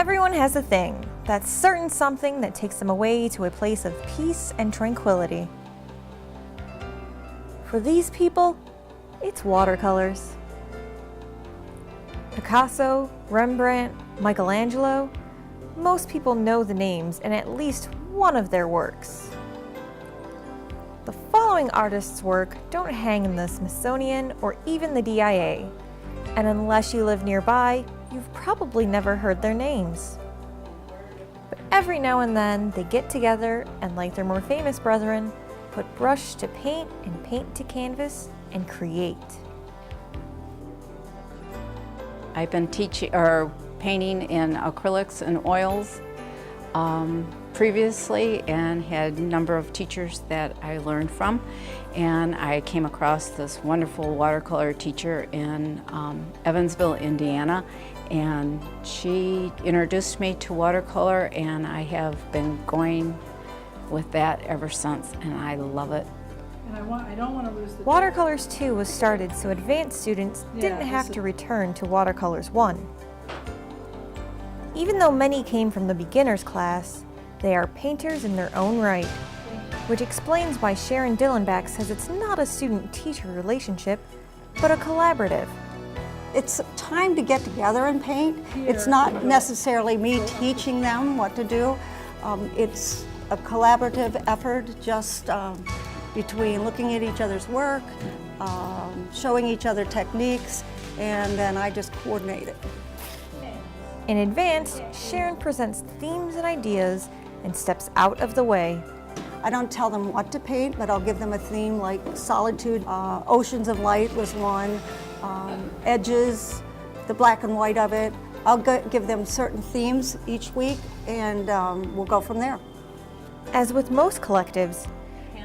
Everyone has a thing, that certain something that takes them away to a place of peace and tranquility. For these people, it's watercolors. Picasso, Rembrandt, Michelangelo, most people know the names in at least one of their works. The following artists' work don't hang in the Smithsonian or even the DIA, and unless you live nearby, you've probably never heard their names. But every now and then, they get together and, like their more famous brethren, put brush to paint and paint to canvas and create. I've been teaching or painting in acrylics and oils previously, and had a number of teachers that I learned from. And I came across this wonderful watercolor teacher in Evansville, Indiana, and she introduced me to watercolor, and I have been going with that ever since, and I love it. And I don't want to lose the Watercolors 2 was started so advanced students didn't have to return to Watercolors 1. Even though many came from the beginner's class, they are painters in their own right, which explains why Sharon Dillenbach says it's not a student-teacher relationship, but a collaborative. It's time to get together and paint. It's not necessarily me teaching them what to do. It's a collaborative effort, just between looking at each other's work, showing each other techniques, and then I just coordinate it. In advance, Sharon presents themes and ideas and steps out of the way. I don't tell them what to paint, but I'll give them a theme like solitude. Oceans of light was one. Edges, the black and white of it. I'll give them certain themes each week, and we'll go from there. As with most collectives,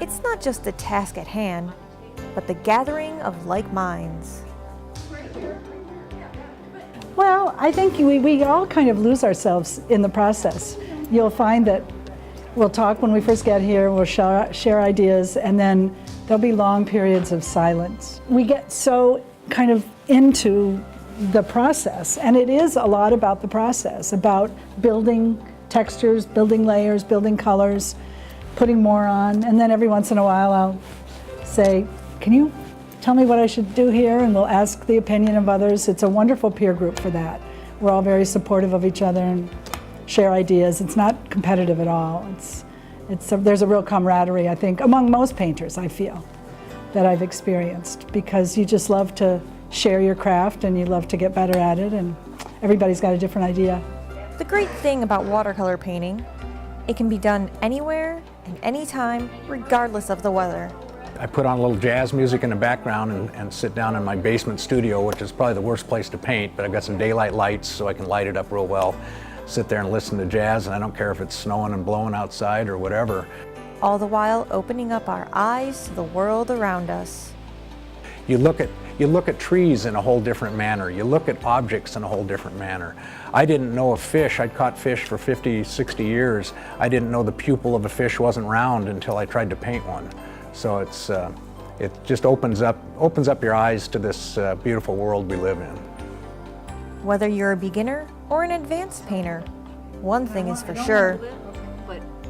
it's not just the task at hand, but the gathering of like minds. Well, I think we all kind of lose ourselves in the process. You'll find that we'll talk when we first get here, we'll share ideas, and then there'll be long periods of silence. We get so kind of into the process, and it is a lot about the process, about building textures, building layers, building colors, putting more on, and then every once in a while I'll say, can you tell me what I should do here? And we'll ask the opinion of others. It's a wonderful peer group for that. We're all very supportive of each other and share ideas. It's not competitive at all. There's a real camaraderie, I think, among most painters, I feel, that I've experienced, because you just love to share your craft and you love to get better at it, and everybody's got a different idea. The great thing about watercolor painting, it can be done anywhere and anytime, regardless of the weather. I put on a little jazz music in the background and sit down in my basement studio, which is probably the worst place to paint, but I've got some daylight lights so I can light it up real well. Sit there and listen to jazz, and I don't care if it's snowing and blowing outside or whatever. All the while opening up our eyes to the world around us. You look at trees in a whole different manner. You look at objects in a whole different manner. I didn't know a fish. I'd caught fish for 50, 60 years. I didn't know the pupil of a fish wasn't round until I tried to paint one. So it just opens up your eyes to this beautiful world we live in. Whether you're a beginner or an advanced painter, one thing is for sure.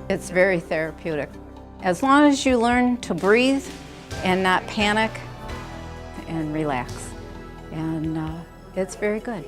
It's very therapeutic. As long as you learn to breathe and not panic and relax, and it's very good.